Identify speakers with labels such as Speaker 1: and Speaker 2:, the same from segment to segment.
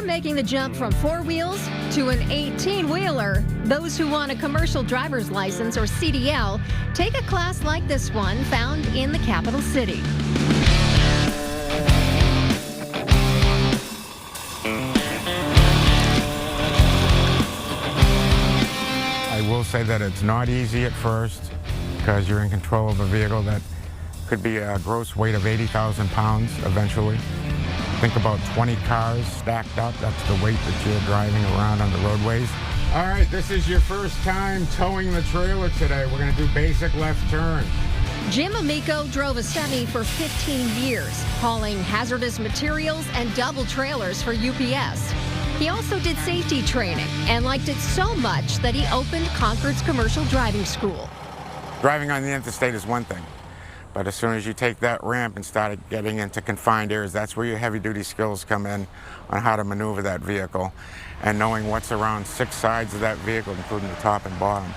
Speaker 1: making the jump from 4 wheels to an 18-wheeler. Those who want a commercial driver's license or CDL take a class like this one found in the capital city.
Speaker 2: I will say that it's not easy at first because you're in control of a vehicle that could be a gross weight of 80,000 pounds eventually. Think about 20 cars stacked up. That's the weight that you're driving around on the roadways. All right, this is your first time towing the trailer today. We're going to do basic left turn.
Speaker 1: Jim Amico drove a semi for 15 years, hauling hazardous materials and double trailers for UPS. He also did safety training and liked it so much that he opened Concord's commercial driving school.
Speaker 2: Driving on the interstate is one thing, but as soon as you take that ramp and start getting into confined areas, that's where your heavy-duty skills come in on how to maneuver that vehicle and knowing what's around 6 sides of that vehicle, including the top and bottom,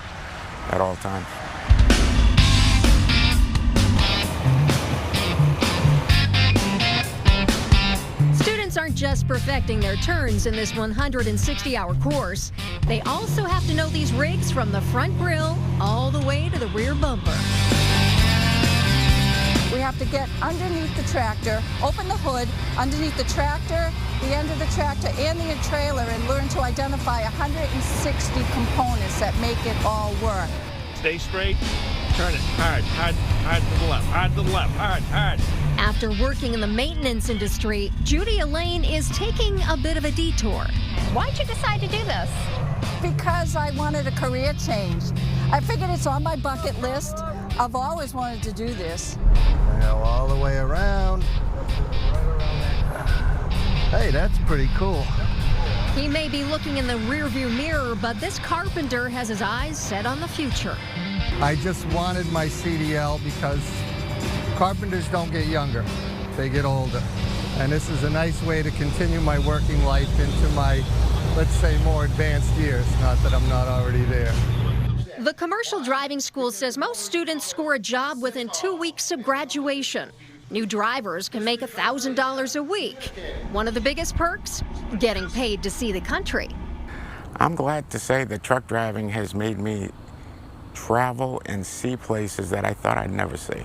Speaker 2: at all times.
Speaker 1: Aren't just perfecting their turns in this 160-hour course. They also have to know these rigs from the front grille all the way to the rear bumper.
Speaker 3: We have to get underneath the tractor, open the hood, underneath the tractor, the end of the tractor, and the trailer, and learn to identify 160 components that make it all work.
Speaker 4: Stay straight, turn it hard, hard, hard to the left, hard to the left, hard, hard.
Speaker 1: After working in the maintenance industry, Judy Elaine is taking a bit of a detour. Why'd you decide to do this?
Speaker 3: Because I wanted a career change. I figured it's on my bucket list. I've always wanted to do this.
Speaker 5: Now all the way around. Hey, that's pretty cool.
Speaker 1: He may be looking in the rearview mirror, but this carpenter has his eyes set on the future.
Speaker 5: I just wanted my CDL because carpenters don't get younger, they get older. And this is a nice way to continue my working life into my, let's say, more advanced years, not that I'm not already there.
Speaker 1: The commercial driving school says most students score a job within 2 weeks of graduation. New drivers can make $1,000 a week. One of the biggest perks, getting paid to see the country.
Speaker 2: I'm glad to say that truck driving has made me travel and see places that I thought I'd never see.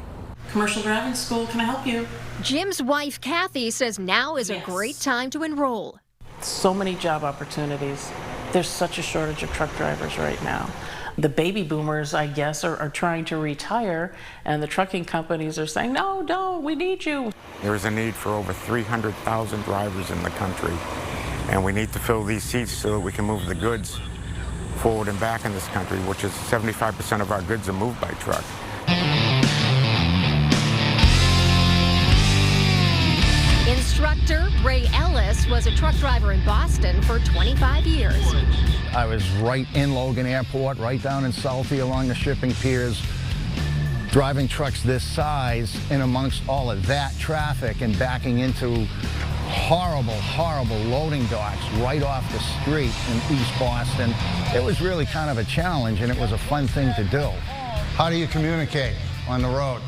Speaker 6: Commercial driving school, can I help you?
Speaker 1: Jim's wife, Kathy, says now is a great time to enroll.
Speaker 6: So many job opportunities. There's such a shortage of truck drivers right now. The baby boomers, I guess, are trying to retire, and the trucking companies are saying, no, we need you.
Speaker 2: There is a need for over 300,000 drivers in the country, and we need to fill these seats so that we can move the goods forward and back in this country, which is 75% of our goods are moved by truck.
Speaker 1: Instructor Ray Ellis was a truck driver in Boston for 25 years.
Speaker 7: I was right in Logan Airport, right down in Southie along the shipping piers, driving trucks this size in amongst all of that traffic and backing into horrible loading docks right off the street in East Boston. It was really kind of a challenge, and it was a fun thing to do.
Speaker 5: How do you communicate on the road?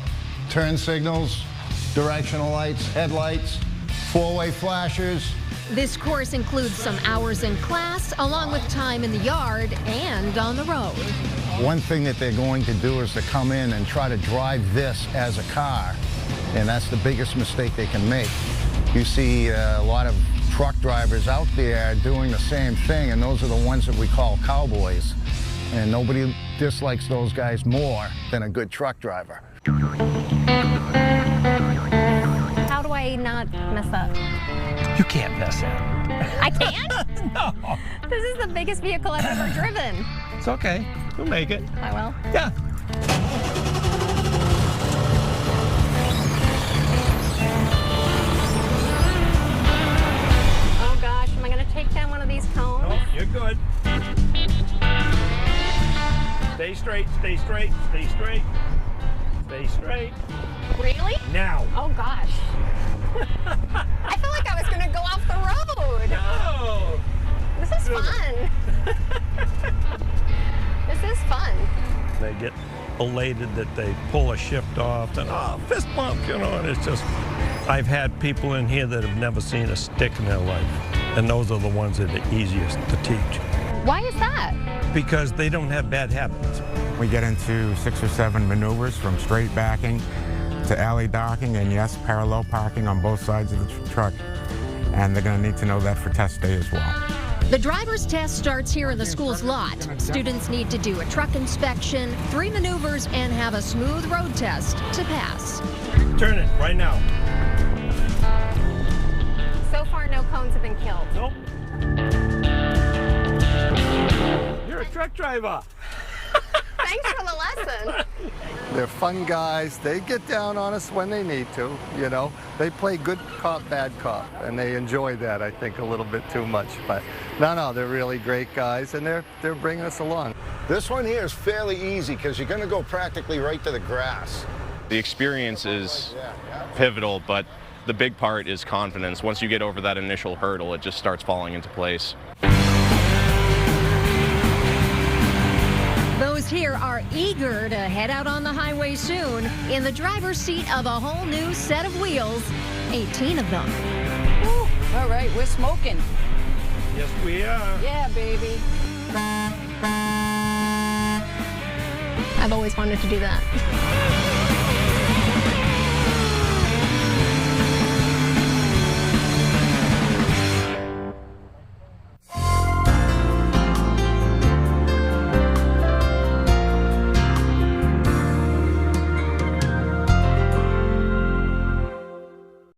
Speaker 5: Turn signals, directional lights, headlights, four-way flashers.
Speaker 1: This course includes some hours in class, along with time in the yard and on the road.
Speaker 7: One thing that they're going to do is to come in and try to drive this as a car, and that's the biggest mistake they can make. You see a lot of truck drivers out there doing the same thing, and those are the ones that we call cowboys. And nobody dislikes those guys more than a good truck driver.
Speaker 1: How do I not mess up?
Speaker 4: You can't mess up.
Speaker 1: I can't?
Speaker 4: No.
Speaker 1: This is the biggest vehicle I've ever driven.
Speaker 4: It's okay. You'll make it.
Speaker 1: I will.
Speaker 4: Yeah.
Speaker 1: Oh gosh, am I going to take down one of these cones?
Speaker 4: No, you're good. Stay straight, stay straight, stay straight. Stay straight.
Speaker 1: Really?
Speaker 4: Now.
Speaker 1: Oh gosh. I feel like I was going to go off the road.
Speaker 4: No.
Speaker 1: This is fun. This is fun.
Speaker 4: They get elated that they pull a shift off and, oh, fist bump, you know, and it's just, I've had people in here that have never seen a stick in their life. And those are the ones that are easiest to teach
Speaker 1: Why is that?
Speaker 4: because they don't have bad habits.
Speaker 2: We get into 6 or 7 maneuvers from straight backing to alley docking and yes, parallel parking on both sides of the truck. And they're going to need to know that for test day as well.
Speaker 1: The driver's test starts here in the school's lot. Students need to do a truck inspection, 3 maneuvers, and have a smooth road test to pass.
Speaker 4: Turn it right now.
Speaker 1: So far, no cones have been killed.
Speaker 4: Nope. You're a truck driver.
Speaker 1: Thanks for the lesson.
Speaker 5: They're fun guys. They get down on us when they need to, you know. They play good cop, bad cop, and they enjoy that, I think, a little bit too much. But no, they're really great guys, and they're bringing us along.
Speaker 7: This one here is fairly easy because you're going to go practically right to the grass.
Speaker 8: The experience is pivotal, but the big part is confidence. Once you get over that initial hurdle, it just starts falling into place.
Speaker 1: Those here are eager to head out on the highway soon in the driver's seat of a whole new set of wheels, 18 of them.
Speaker 3: Whew. All right, we're smoking.
Speaker 4: Yes, we are.
Speaker 3: Yeah, baby.
Speaker 1: I've always wanted to do that.